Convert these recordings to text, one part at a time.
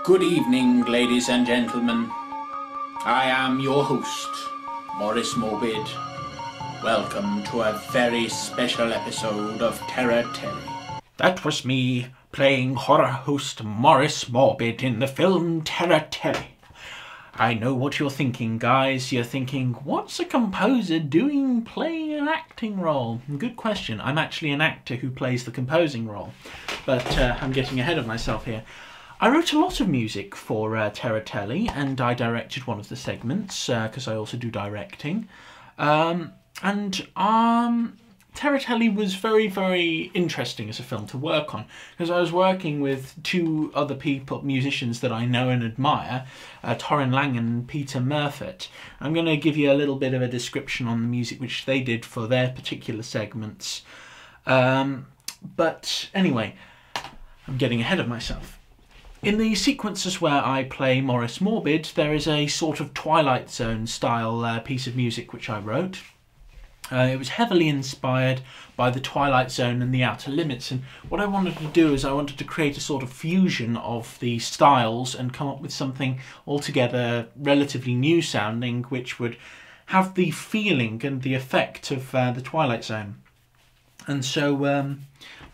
Good evening, ladies and gentlemen. I am your host, Maurice Morbid. Welcome to a very special episode of Terror Telly. That was me playing horror host Maurice Morbid in the film Terror Telly. I know what you're thinking, guys. You're thinking, what's a composer doing playing an acting role? Good question. I'm actually an actor who plays the composing role, but I'm getting ahead of myself here. I wrote a lot of music for Terror Telly, and I directed one of the segments, because I also do directing. Terror Telly was very, very interesting as a film to work on, because I was working with two other musicians that I know and admire, Torin Langen and Peter Murfet. I'm going to give you a little bit of a description on the music which they did for their particular segments. But anyway, I'm getting ahead of myself. In the sequences where I play Maurice Morbid, there is a sort of Twilight Zone style piece of music which I wrote. It was heavily inspired by the Twilight Zone and the Outer Limits, and what I wanted to do is I wanted to create a sort of fusion of the styles and come up with something altogether relatively new sounding which would have the feeling and the effect of the Twilight Zone. And so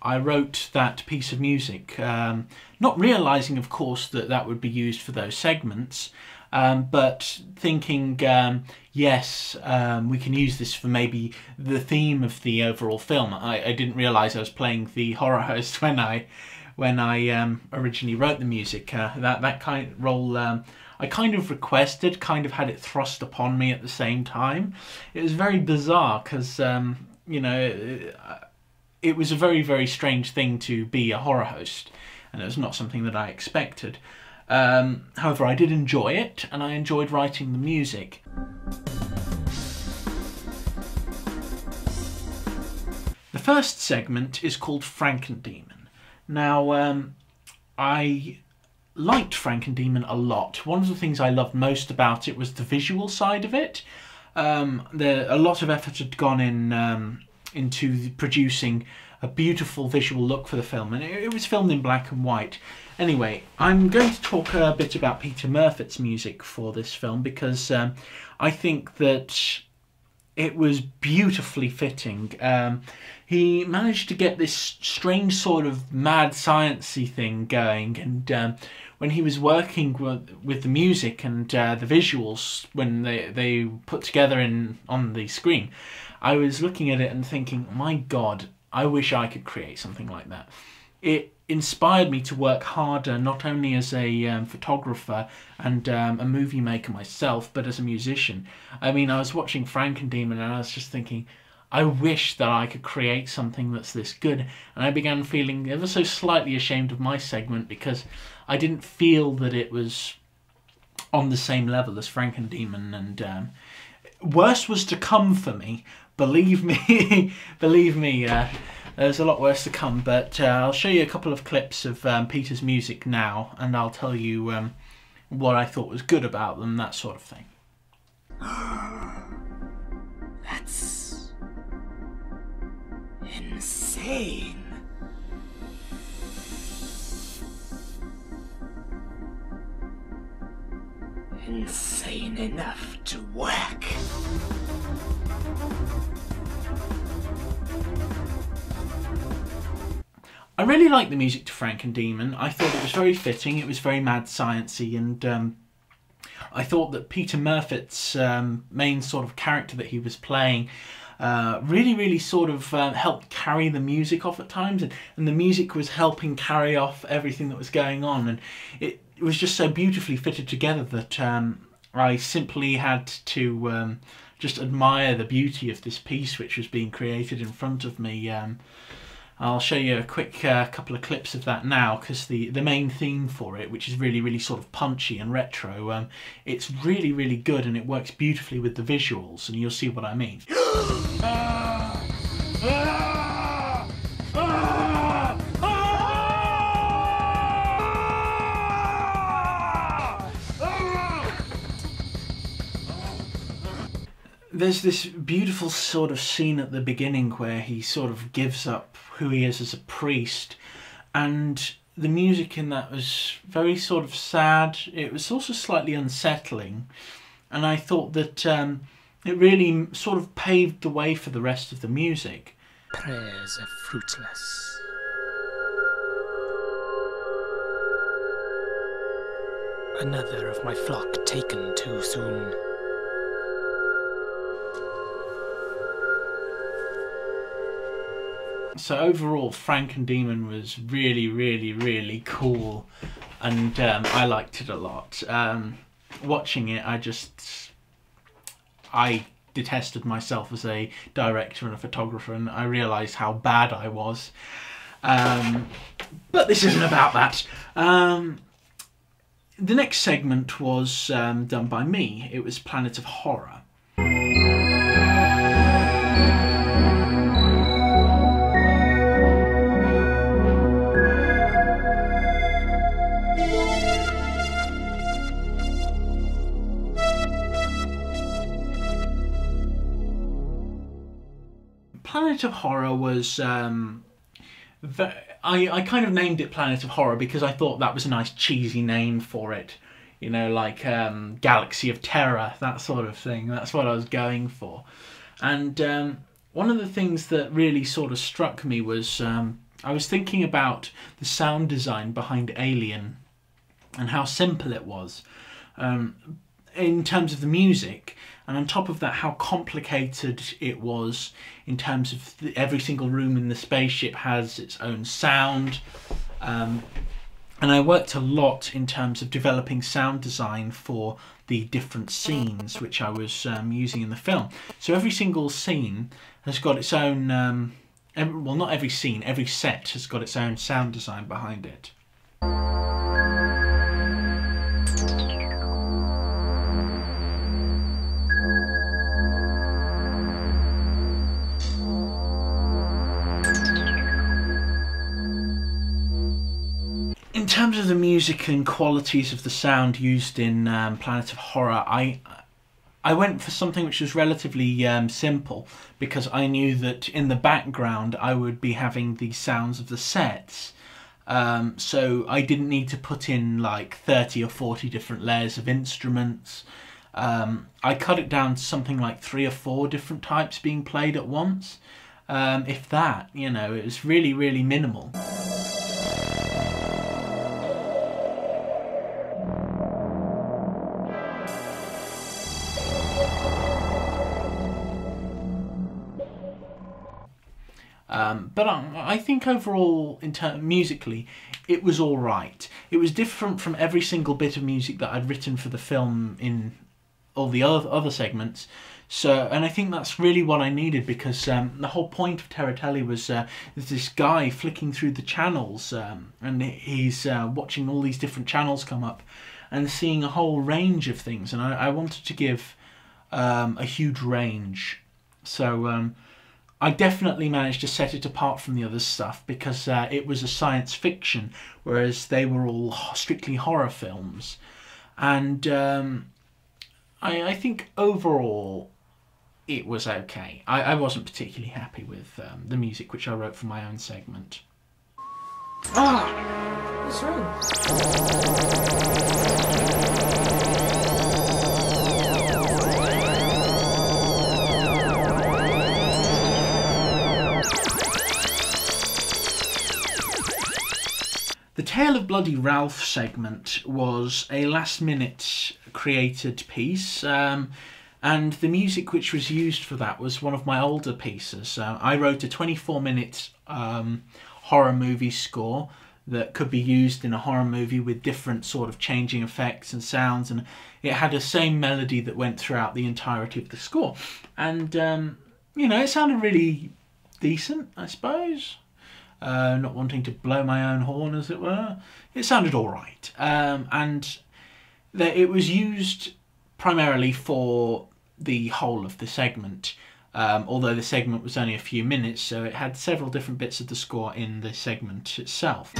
I wrote that piece of music, not realising of course that that would be used for those segments, but thinking, yes, we can use this for maybe the theme of the overall film. I didn't realise I was playing the horror host when I originally wrote the music. That kind of role I kind of requested, kind of had it thrust upon me at the same time. It was very bizarre because, you know, it was a very, very strange thing to be a horror host, and it was not something that I expected. However, I did enjoy it, and I enjoyed writing the music. The first segment is called Frankendemon. Now, I liked Frankendemon a lot. One of the things I loved most about it was the visual side of it. A lot of effort had gone into producing a beautiful visual look for the film, and it was filmed in black and white. Anyway, I'm going to talk a bit about Peter Murfet's music for this film because I think that it was beautifully fitting. He managed to get this strange sort of mad science-y thing going, and when he was working with the music and the visuals, when they put together on the screen, I was looking at it and thinking, my God, I wish I could create something like that. It inspired me to work harder, not only as a photographer and a movie maker myself, but as a musician. I mean, I was watching Frankendemon and I was just thinking, I wish that I could create something that's this good. And I began feeling ever so slightly ashamed of my segment because I didn't feel that it was on the same level as Frankendemon, and worse was to come for me. Believe me, believe me, there's a lot worse to come, but I'll show you a couple of clips of Peter's music now, and I'll tell you what I thought was good about them, that sort of thing. That's insane. Insane enough to work. I really liked the music to Frankendemon. I thought it was very fitting, it was very mad sciencey, and I thought that Peter Murfet's main sort of character that he was playing really sort of helped carry the music off at times, and the music was helping carry off everything that was going on, and it was just so beautifully fitted together that I simply had to just admire the beauty of this piece which was being created in front of me. I'll show you a quick couple of clips of that now, because the main theme for it, which is really sort of punchy and retro, it's really good, and it works beautifully with the visuals, and you'll see what I mean. There's this beautiful sort of scene at the beginning where he sort of gives up who he is as a priest, and the music in that was very sort of sad. It was also slightly unsettling, and I thought that it really sort of paved the way for the rest of the music. Prayers are fruitless. Another of my flock taken too soon. So overall, Frankendemon was really, really, really cool, and I liked it a lot. Watching it, I detested myself as a director and a photographer, and I realised how bad I was. But this isn't about that. The next segment was done by me. It was Planet of Horror. Planet of Horror was, I kind of named it Planet of Horror because I thought that was a nice cheesy name for it. You know, like Galaxy of Terror, that sort of thing. That's what I was going for. And one of the things that really sort of struck me was I was thinking about the sound design behind Alien and how simple it was in terms of the music. And on top of that, how complicated it was in terms of every single room in the spaceship has its own sound. And I worked a lot in terms of developing sound design for the different scenes which I was using in the film. So every single scene has got its own, well, not every scene, every set has got its own sound design behind it. In terms of the music and qualities of the sound used in Planet of Horror, I went for something which was relatively simple, because I knew that in the background I would be having the sounds of the sets. So I didn't need to put in like 30 or 40 different layers of instruments. I cut it down to something like 3 or 4 different types being played at once. If that, you know, it was really, really minimal. But I think overall, musically, it was all right. It was different from every single bit of music that I'd written for the film in all the other segments. So, and I think that's really what I needed, because the whole point of Telly was there's this guy flicking through the channels, and he's watching all these different channels come up and seeing a whole range of things. And I wanted to give a huge range. So I definitely managed to set it apart from the other stuff, because it was a science fiction, whereas they were all strictly horror films. And I think overall it was okay. I wasn't particularly happy with the music which I wrote for my own segment. Ah! What's wrong? The Tale of Bloody Ralph segment was a last-minute created piece, and the music which was used for that was one of my older pieces. I wrote a 24-minute horror movie score that could be used in a horror movie with different sort of changing effects and sounds, and it had the same melody that went throughout the entirety of the score. And, you know, it sounded really decent, I suppose. Not wanting to blow my own horn, as it were. It sounded all right. And it was used primarily for the whole of the segment, although the segment was only a few minutes, so it had several different bits of the score in the segment itself.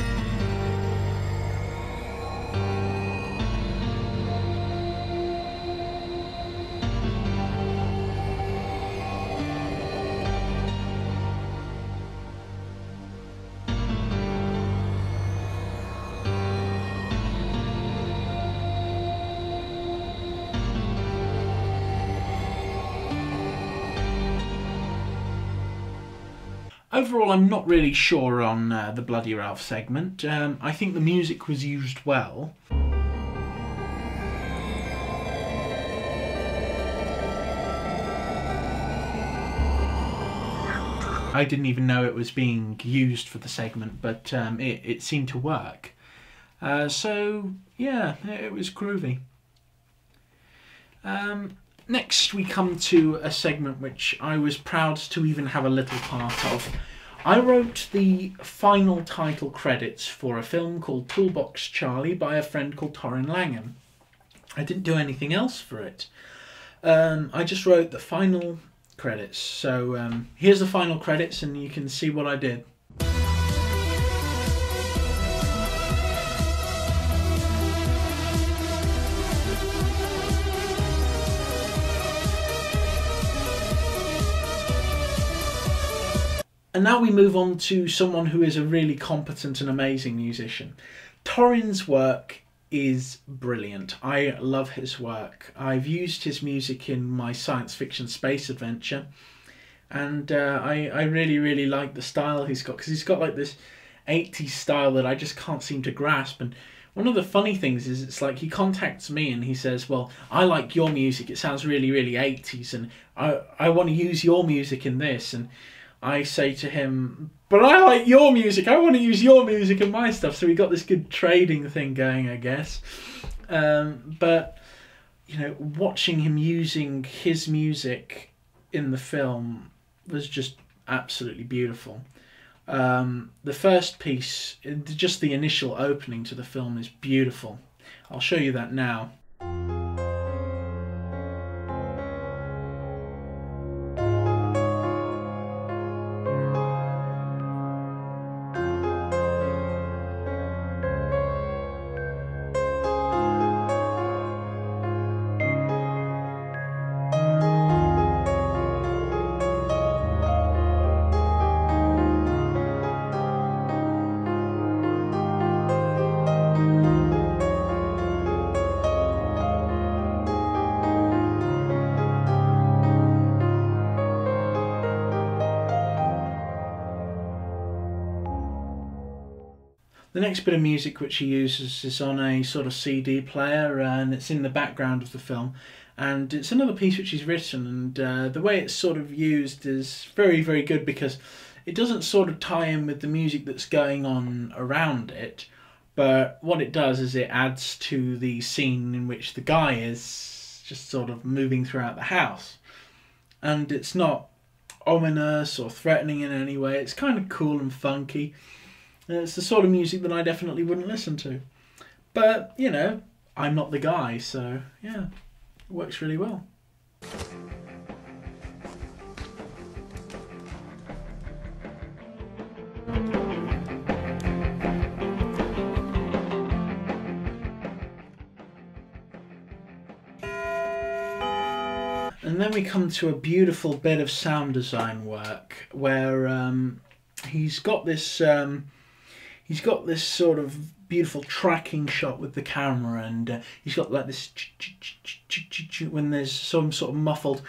Overall, I'm not really sure on the Bloody Ralph segment. I think the music was used well. I didn't even know it was being used for the segment, but it seemed to work. So, yeah, it was groovy. Next we come to a segment which I was proud to even have a little part of. I wrote the final title credits for a film called Toolbox Charlie by a friend called Torin Langen. I didn't do anything else for it. I just wrote the final credits. So here's the final credits and you can see what I did. And now we move on to someone who is a really competent and amazing musician. Torin's work is brilliant. I love his work. I've used his music in my science fiction space adventure, and I really like the style he's got, because he's got like this 80s style that I just can't seem to grasp. And one of the funny things is, it's like he contacts me and he says, well, I like your music, it sounds really 80s, and I want to use your music in this. And I say to him, but I like your music, I want to use your music in my stuff. So we got this good trading thing going, I guess. But, you know, watching him using his music in the film was just absolutely beautiful. The first piece, just the initial opening to the film, is beautiful. I'll show you that now. The next bit of music which he uses is on a sort of CD player, and it's in the background of the film. And it's another piece which he's written, and the way it's sort of used is very good, because it doesn't sort of tie in with the music that's going on around it, but what it does is it adds to the scene in which the guy is just sort of moving throughout the house. And it's not ominous or threatening in any way, it's kind of cool and funky. It's the sort of music that I definitely wouldn't listen to. But, you know, I'm not the guy, so yeah, it works really well. And then we come to a beautiful bit of sound design work where he's got this sort of beautiful tracking shot with the camera, and he's got like this when there's some sort of muffled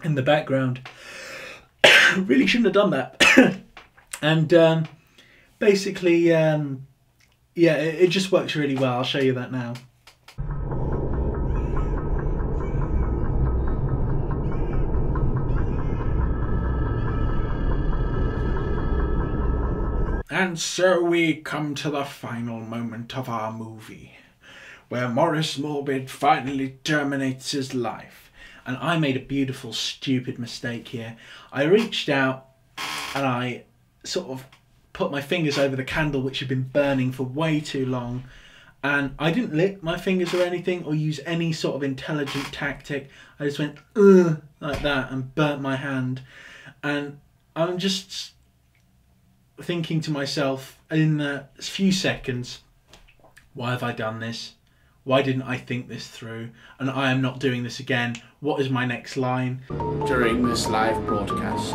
in the background. Really shouldn't have done that. And basically, yeah, it just works really well. I'll show you that now. And so we come to the final moment of our movie, where Maurice Morbid finally terminates his life. And I made a beautiful, stupid mistake here. I reached out and I sort of put my fingers over the candle, which had been burning for way too long. And I didn't lick my fingers or anything, or use any sort of intelligent tactic. I just went, ugh, like that, and burnt my hand. And I'm just thinking to myself in a few seconds, why have I done this? Why didn't I think this through? And I am not doing this again. What is my next line? During this live broadcast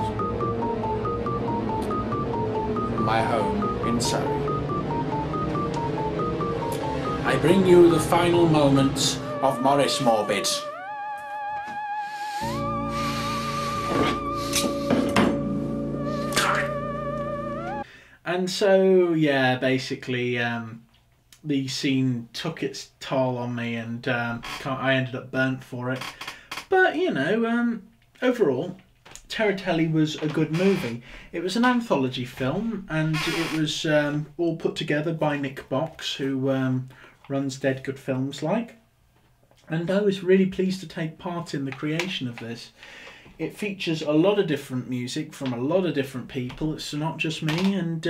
from my home in Surrey, I bring you the final moments of Maurice Morbid. And so, yeah, basically the scene took its toll on me, and I ended up burnt for it. But, you know, overall, Telly was a good movie. It was an anthology film, and it was all put together by Nik Box, who runs Dead Good Films like. And I was really pleased to take part in the creation of this. It features a lot of different music from a lot of different people. It's not just me, and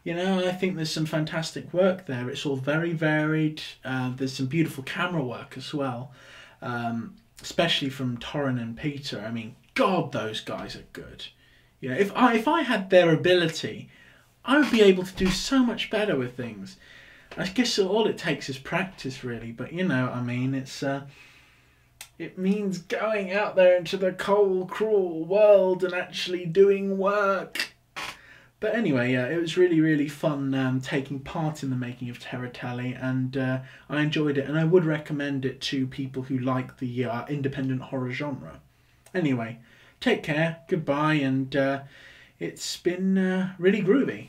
you know, I think there's some fantastic work there. It's all very varied. There's some beautiful camera work as well, especially from Torin and Peter. I mean, God, those guys are good. You know, if I had their ability, I would be able to do so much better with things. I guess all it takes is practice, really. But you know, I mean, it means going out there into the cold, cruel world and actually doing work. But anyway, yeah, it was really, really fun taking part in the making of Telly, and I enjoyed it, and I would recommend it to people who like the independent horror genre. Anyway, take care, goodbye, and it's been really groovy.